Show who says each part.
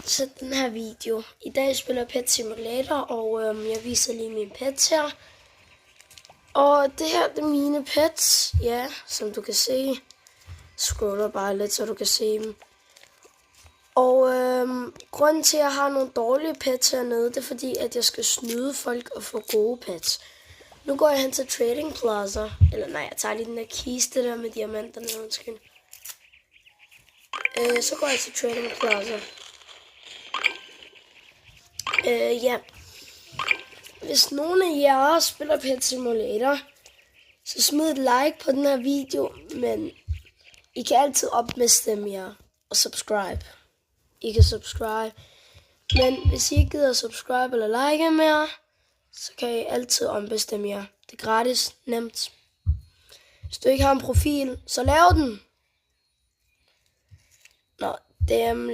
Speaker 1: til den her video. I dag spiller Pet Simulator, og jeg viser lige mine pets her. Og det her, det er mine pets, ja, som du kan se. Scroller bare lidt, så du kan se dem. Og grunden til, at jeg har nogle dårlige pets hernede, det er fordi, at jeg skal snyde folk og få gode pets. Nu går jeg hen til Trading Plaza. Eller nej, jeg tager lige den der kiste der med diamanterne, undskyld. Så går jeg til Trading Plaza. Ja. Hvis nogen af jer spiller Pet Simulator, så smid et like på den her video, men I kan altid opbestemme jer og subscribe. I kan subscribe, men hvis I ikke gider subscribe eller like mere, så kan I altid ombestemme jer. Det er gratis, nemt. Hvis du ikke har en profil, så lav den. Nå, damn,